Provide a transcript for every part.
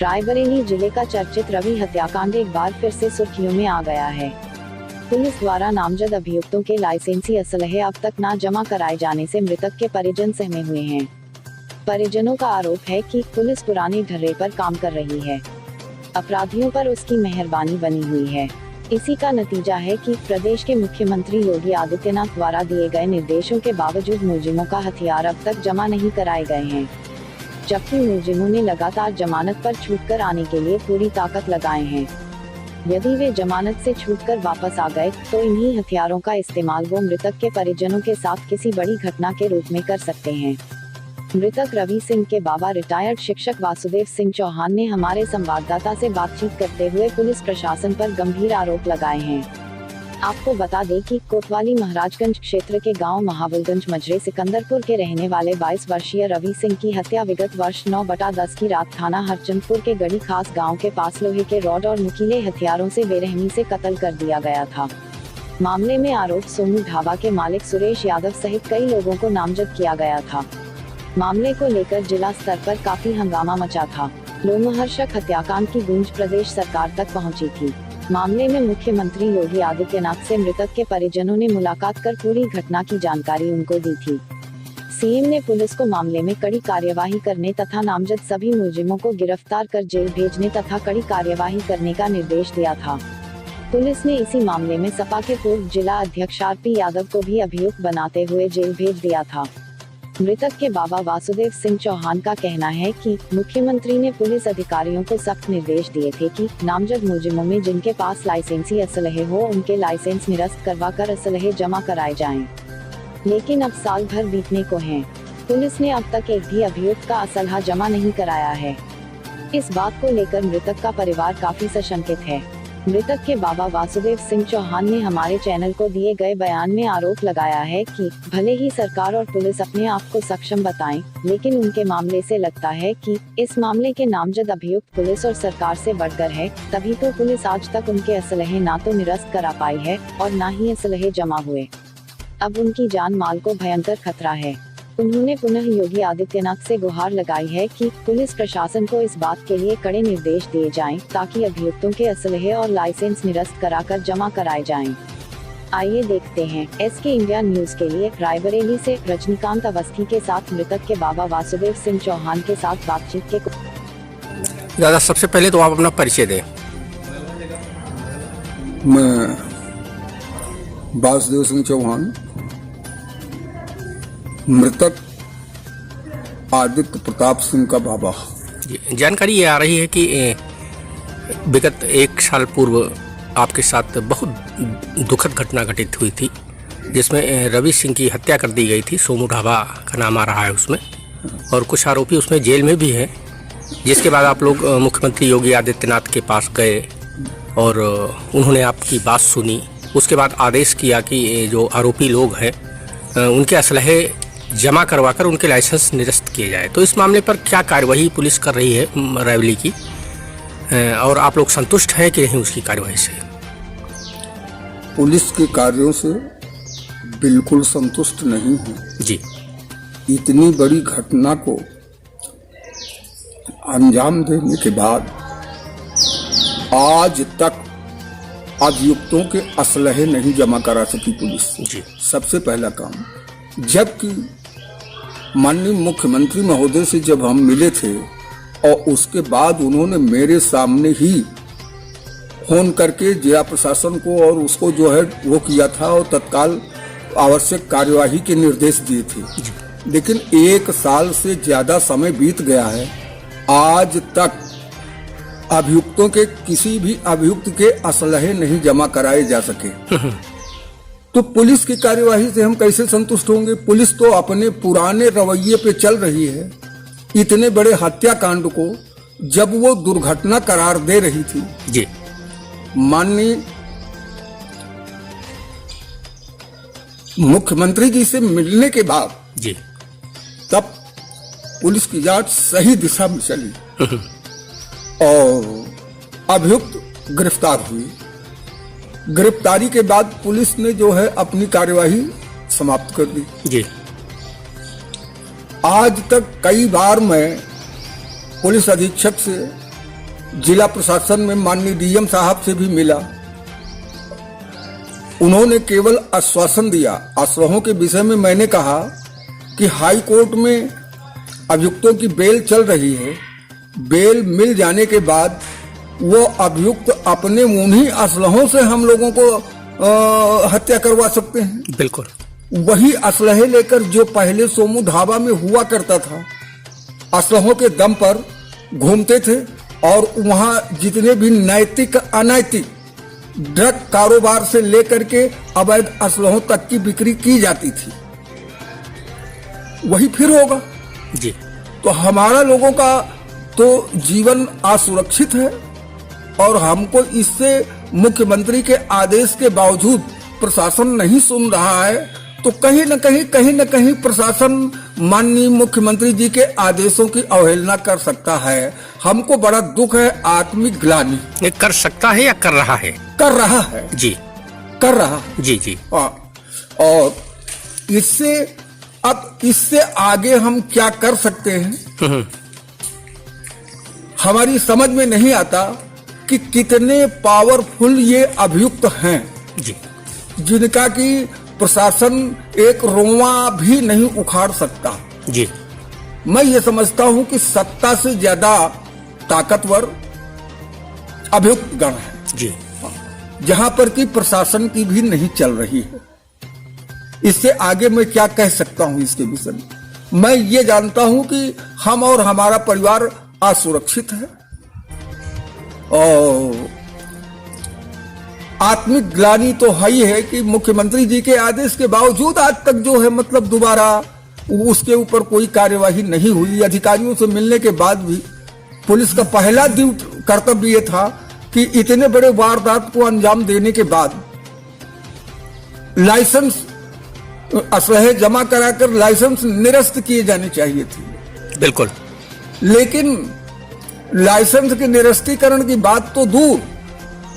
रायबरेली जिले का चर्चित रवि हत्याकांड एक बार फिर से सुर्खियों में आ गया है। पुलिस द्वारा नामजद अभियुक्तों के लाइसेंसी असलहे अब तक न जमा कराए जाने से मृतक के परिजन सहमे हुए हैं। परिजनों का आरोप है कि पुलिस पुराने ढर्रे पर काम कर रही है, अपराधियों पर उसकी मेहरबानी बनी हुई है। इसी का नतीजा है कि प्रदेश के मुख्यमंत्री योगी आदित्यनाथ द्वारा दिए गए निर्देशों के बावजूद मुलजिमों का हथियार अब तक जमा नहीं कराए गए हैं, जबकि मुलजिमों ने लगातार जमानत पर छूटकर आने के लिए पूरी ताकत लगाए हैं। यदि वे जमानत से छूटकर वापस आ गए तो इन्हीं हथियारों का इस्तेमाल वो मृतक के परिजनों के साथ किसी बड़ी घटना के रूप में कर सकते हैं। मृतक रवि सिंह के बाबा रिटायर्ड शिक्षक वासुदेव सिंह चौहान ने हमारे संवाददाता से बातचीत करते हुए पुलिस प्रशासन पर गंभीर आरोप लगाए हैं। आपको बता दें कि कोतवाली महाराजगंज क्षेत्र के गांव महाबलगंज मजरे सिकंदरपुर के रहने वाले 22 वर्षीय रवि सिंह की हत्या विगत वर्ष 9/10 की रात थाना हरचंदपुर के गढ़ी खास गांव के पास लोहे के रॉड और नुकीले हथियारों से बेरहमी से कत्ल कर दिया गया था। मामले में आरोप सोनू ढाबा के मालिक सुरेश यादव सहित कई लोगों को नामजद किया गया था। मामले को लेकर जिला स्तर पर काफी हंगामा मचा था। लोमहर्षक हत्याकांड की गूंज प्रदेश सरकार तक पहुंची थी। मामले में मुख्यमंत्री योगी आदित्यनाथ से मृतक के परिजनों ने मुलाकात कर पूरी घटना की जानकारी उनको दी थी। सीएम ने पुलिस को मामले में कड़ी कार्यवाही करने तथा नामजद सभी मुलजिमों को गिरफ्तार कर जेल भेजने तथा कड़ी कार्यवाही करने का निर्देश दिया था। पुलिस ने इसी मामले में सपा के पूर्व जिला अध्यक्ष आरपी यादव को भी अभियुक्त बनाते हुए जेल भेज दिया था। मृतक के बाबा वासुदेव सिंह चौहान का कहना है कि मुख्यमंत्री ने पुलिस अधिकारियों को सख्त निर्देश दिए थे कि नामजद मुलजिमों में जिनके पास लाइसेंसी असलहे हो उनके लाइसेंस निरस्त करवाकर असलहे जमा कराए जाएं। लेकिन अब साल भर बीतने को हैं, पुलिस ने अब तक एक भी अभियुक्त का असलहा जमा नहीं कराया है। इस बात को लेकर मृतक का परिवार काफी सशंकित है। मृतक के बाबा वासुदेव सिंह चौहान ने हमारे चैनल को दिए गए बयान में आरोप लगाया है कि भले ही सरकार और पुलिस अपने आप को सक्षम बताएं, लेकिन उनके मामले से लगता है कि इस मामले के नामजद अभियुक्त पुलिस और सरकार से बढ़कर है, तभी तो पुलिस आज तक उनके असलहे ना तो निरस्त करा पाई है और ना ही असलहे जमा हुए। अब उनकी जान माल को भयंकर खतरा है। उन्होंने पुनः योगी आदित्यनाथ से गुहार लगाई है कि पुलिस प्रशासन को इस बात के लिए कड़े निर्देश दिए जाएं ताकि अभियुक्तों के असलहे और लाइसेंस निरस्त कराकर जमा कराए जाएं। आइए देखते हैं। SK इंडिया न्यूज के लिए रायबरेली से रजनीकांत अवस्थी के साथ मृतक के बाबा वासुदेव सिंह चौहान के साथ बातचीत के। दादा, सबसे पहले तो आप अपना परिचय दें। मैं वासुदेव सिंह चौहान, मृतक आदित्य प्रताप सिंह का बाबा। जानकारी ये आ रही है कि विगत 1 साल पूर्व आपके साथ बहुत दुखद घटना घटित हुई थी, जिसमें रवि सिंह की हत्या कर दी गई थी। सोनू ढाबा का नाम आ रहा है उसमें, और कुछ आरोपी उसमें जेल में भी हैं। जिसके बाद आप लोग मुख्यमंत्री योगी आदित्यनाथ के पास गए और उन्होंने आपकी बात सुनी। उसके बाद आदेश किया कि जो आरोपी लोग हैं उनके असलहे जमा करवाकर उनके लाइसेंस निरस्त किए जाए। तो इस मामले पर क्या कार्यवाही पुलिस कर रही है रायबरेली की, और आप लोग संतुष्ट हैं कि नहीं उसकी कार्यवाही से? पुलिस के कार्यों से बिल्कुल संतुष्ट नहीं हूँ जी। इतनी बड़ी घटना को अंजाम देने के बाद आज तक अभियुक्तों के असलहे नहीं जमा करा सकी पुलिस जी। सबसे पहला काम। जबकि माननीय मुख्यमंत्री महोदय से जब हम मिले थे और उसके बाद उन्होंने मेरे सामने ही फोन करके जिला प्रशासन को और उसको जो है वो किया था और तत्काल आवश्यक कार्यवाही के निर्देश दिए थे। लेकिन 1 साल से ज्यादा समय बीत गया है, आज तक अभियुक्तों के किसी भी अभियुक्त के असलहे नहीं जमा कराए जा सके। तो पुलिस की कार्यवाही से हम कैसे संतुष्ट होंगे? पुलिस तो अपने पुराने रवैये पे चल रही है। इतने बड़े हत्याकांड को जब वो दुर्घटना करार दे रही थी जी, माननीय मुख्यमंत्री जी से मिलने के बाद जी, तब पुलिस की जांच सही दिशा में चली और अभियुक्त गिरफ्तार हुई। गिरफ्तारी के बाद पुलिस ने जो है अपनी कार्यवाही समाप्त कर दी जी। आज तक कई बार मैं पुलिस अधीक्षक से जिला प्रशासन में माननीय डीएम साहब से भी मिला। उन्होंने केवल आश्वासन दिया। असलहों के विषय में मैंने कहा कि हाई कोर्ट में अभियुक्तों की बेल चल रही है, बेल मिल जाने के बाद वो अभियुक्त अपने उन्हीं असलहों से हम लोगों को हत्या करवा सकते हैं। बिल्कुल वही असलहे लेकर जो पहले सोमू ढाबा में हुआ करता था, असलहों के दम पर घूमते थे और वहां जितने भी नैतिक अनैतिक ड्रग कारोबार से लेकर के अवैध असलहों तक की बिक्री की जाती थी, वही फिर होगा जी। तो हमारा लोगों का तो जीवन असुरक्षित है और हमको इससे मुख्यमंत्री के आदेश के बावजूद प्रशासन नहीं सुन रहा है, तो कहीं न कहीं प्रशासन माननीय मुख्यमंत्री जी के आदेशों की अवहेलना कर सकता है। हमको बड़ा दुख है, आत्मिक ग्लानि। ये कर सकता है या कर रहा है? कर रहा है जी, कर रहा है जी जी। और इससे आगे हम क्या कर सकते हैं हमारी समझ में नहीं आता कि कितने पावरफुल ये अभियुक्त हैं जी, जिनका कि प्रशासन एक रोंवा भी नहीं उखाड़ सकता जी। मैं ये समझता हूं कि सत्ता से ज्यादा ताकतवर अभियुक्त गण है जी, जहां पर कि प्रशासन की भी नहीं चल रही है। इससे आगे मैं क्या कह सकता हूं इसके विषय में? मैं ये जानता हूं कि हम और हमारा परिवार असुरक्षित है और आत्मिक ग्लानि तो है ही है कि मुख्यमंत्री जी के आदेश के बावजूद आज तक जो है मतलब दोबारा उसके ऊपर कोई कार्यवाही नहीं हुई। अधिकारियों से मिलने के बाद भी पुलिस का पहला कर्तव्य ये था कि इतने बड़े वारदात को अंजाम देने के बाद लाइसेंस असलहे जमा कराकर लाइसेंस निरस्त किए जाने चाहिए थे। बिल्कुल। लेकिन लाइसेंस के निरस्तीकरण की बात तो दूर,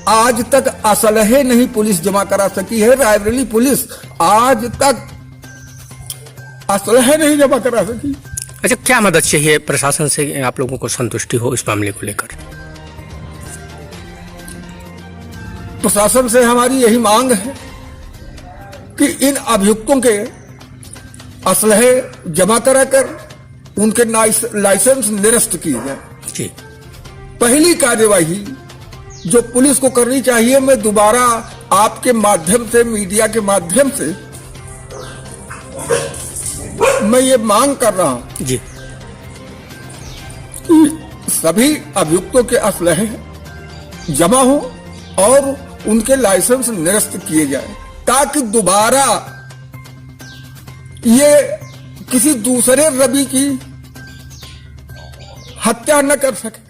आज तक असलहे नहीं पुलिस जमा करा सकी है। रायबरेली पुलिस आज तक असलहे नहीं जमा करा सकी। अच्छा, क्या मदद चाहिए प्रशासन से, आप लोगों को संतुष्टि हो इस मामले को लेकर? प्रशासन से हमारी यही मांग है कि इन अभियुक्तों के असलहे जमा कराकर उनके लाइसेंस निरस्त किए जाए। जी। पहली कार्यवाही जो पुलिस को करनी चाहिए, मैं दोबारा आपके माध्यम से, मीडिया के माध्यम से मैं ये मांग कर रहा हूं जी कि सभी अभियुक्तों के असलहे जमा हो और उनके लाइसेंस निरस्त किए जाए, ताकि दोबारा ये किसी दूसरे रवि की हत्या न कर सके।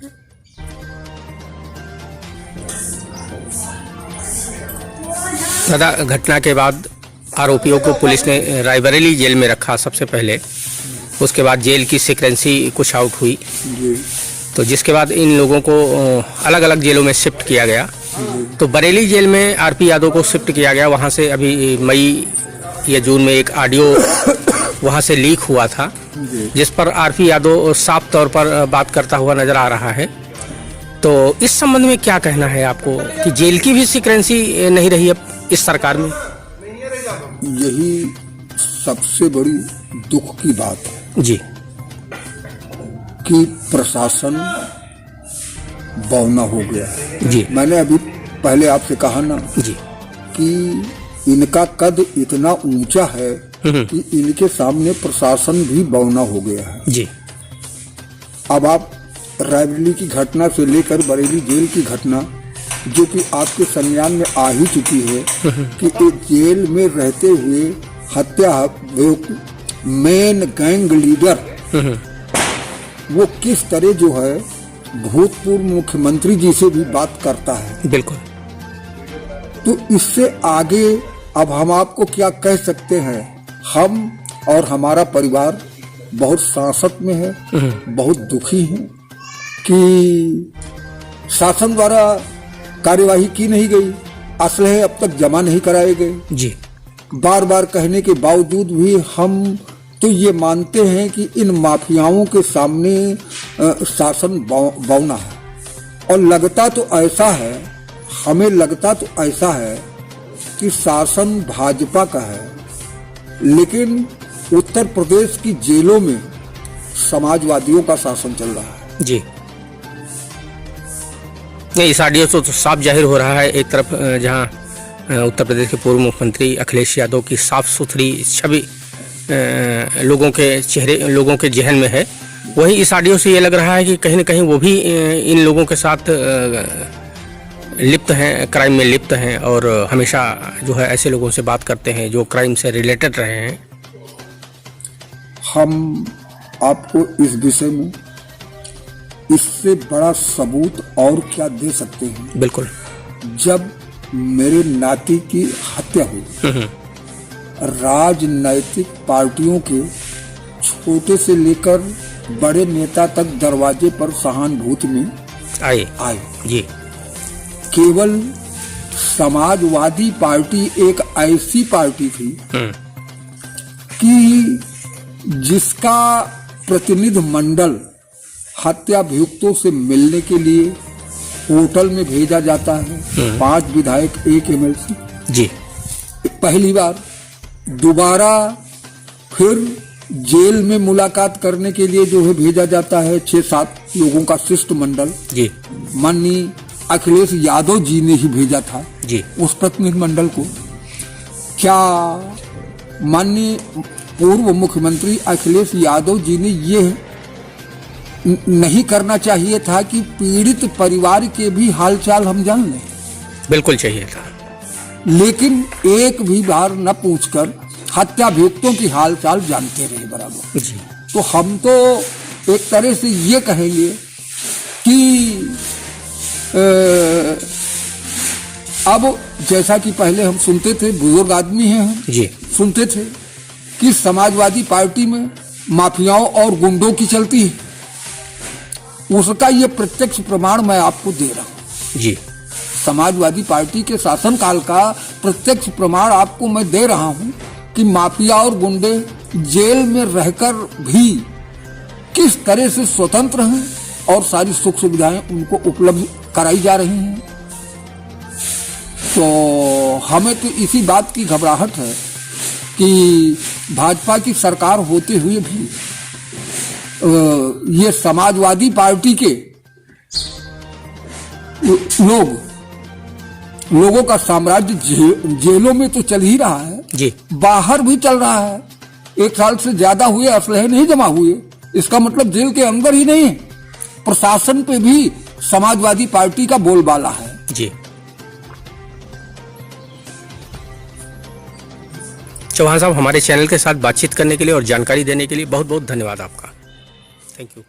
दादा, घटना के बाद आरोपियों को पुलिस ने रायबरेली जेल में रखा सबसे पहले, उसके बाद जेल की सिक्वेंसी कुछ आउट हुई जी। तो जिसके बाद इन लोगों को अलग अलग जेलों में शिफ्ट किया गया। तो बरेली जेल में आरपी यादव को शिफ्ट किया गया। वहां से अभी मई या जून में एक ऑडियो वहां से लीक हुआ था, जिस पर आरपी यादव साफ तौर पर बात करता हुआ नजर आ रहा है। तो इस संबंध में क्या कहना है आपको कि जेल की भी सिक्वेंसी नहीं रही अब इस सरकार में? यही सबसे बड़ी दुख की बात है जी कि प्रशासन बौना हो गया है। जी। मैंने अभी पहले आपसे कहा ना जी कि इनका कद इतना ऊंचा है कि इनके सामने प्रशासन भी बौना हो गया है। जी। अब आप रायबरेली की घटना से लेकर बरेली जेल की घटना जो कि आपके संज्ञान में आ ही चुकी है कि एक जेल में रहते हुए हत्या मेन गैंग लीडर वो किस तरह जो है भूतपूर्व मुख्यमंत्री जी से भी बात करता है। बिल्कुल। तो इससे आगे अब हम आपको क्या कह सकते हैं? हम और हमारा परिवार बहुत सांसत में है, बहुत दुखी हैं कि शासन द्वारा कार्यवाही की नहीं गई, असलहे अब तक जमा नहीं कराए गए। जी। बार बार कहने के बावजूद भी हम तो ये मानते हैं कि इन माफियाओं के सामने शासन बौना है और लगता तो ऐसा है, हमें लगता तो ऐसा है कि शासन भाजपा का है, लेकिन उत्तर प्रदेश की जेलों में समाजवादियों का शासन चल रहा है। जी नहीं, इस ऑडियो से तो साफ जाहिर हो रहा है, एक तरफ जहां उत्तर प्रदेश के पूर्व मुख्यमंत्री अखिलेश यादव की साफ सुथरी छवि लोगों के चेहरे, लोगों के जहन में है, वहीं इस ऑडियो से ये लग रहा है कि कहीं न कहीं वो भी इन लोगों के साथ लिप्त हैं, क्राइम में लिप्त हैं, और हमेशा जो है ऐसे लोगों से बात करते हैं जो क्राइम से रिलेटेड रहे हैं। हम आपको इस विषय में इससे बड़ा सबूत और क्या दे सकते हैं? बिल्कुल। जब मेरे नाती की हत्या हुई, राजनैतिक पार्टियों के छोटे से लेकर बड़े नेता तक दरवाजे पर सहानुभूति में आए। जी। केवल समाजवादी पार्टी एक ऐसी पार्टी थी कि जिसका प्रतिनिधि मंडल हत्याभियुक्तों से मिलने के लिए होटल में भेजा जाता है, 5 विधायक 1 MLC। जी। पहली बार, दोबारा फिर जेल में मुलाकात करने के लिए जो है भेजा जाता है 6-7 लोगों का शिष्टमंडल। जी। माननीय अखिलेश यादव जी ने ही भेजा था जी उस प्रतिनिधि मंडल को। क्या माननीय पूर्व मुख्यमंत्री अखिलेश यादव जी ने ये नहीं करना चाहिए था कि पीड़ित परिवार के भी हालचाल हम जान लें? बिल्कुल चाहिए था, लेकिन एक भी बार न पूछकर हत्याभियुक्तों की हालचाल जानते रहे बराबर। जी। तो हम तो एक तरह से ये कहेंगे कि अब जैसा कि पहले हम सुनते थे, बुजुर्ग आदमी हैं हम, जी, सुनते थे कि समाजवादी पार्टी में माफियाओं और गुंडों की चलती है। उसका ये प्रत्यक्ष प्रमाण मैं आपको दे रहा हूँ। जी। समाजवादी पार्टी के शासनकाल का प्रत्यक्ष प्रमाण आपको मैं दे रहा हूँ कि माफिया और गुंडे जेल में रहकर भी किस तरह से स्वतंत्र हैं और सारी सुख सुविधाएं उनको उपलब्ध कराई जा रही हैं। तो हमें तो इसी बात की घबराहट है कि भाजपा की सरकार होते हुए भी ये समाजवादी पार्टी के लोगों का साम्राज्य जेलों में तो चल ही रहा है जी, बाहर भी चल रहा है। 1 साल से ज्यादा हुए असलहे नहीं जमा हुए, इसका मतलब जेल के अंदर ही नहीं, प्रशासन पे भी समाजवादी पार्टी का बोलबाला है। जी। चौहान साहब, हमारे चैनल के साथ बातचीत करने के लिए और जानकारी देने के लिए बहुत बहुत धन्यवाद आपका। Thank you.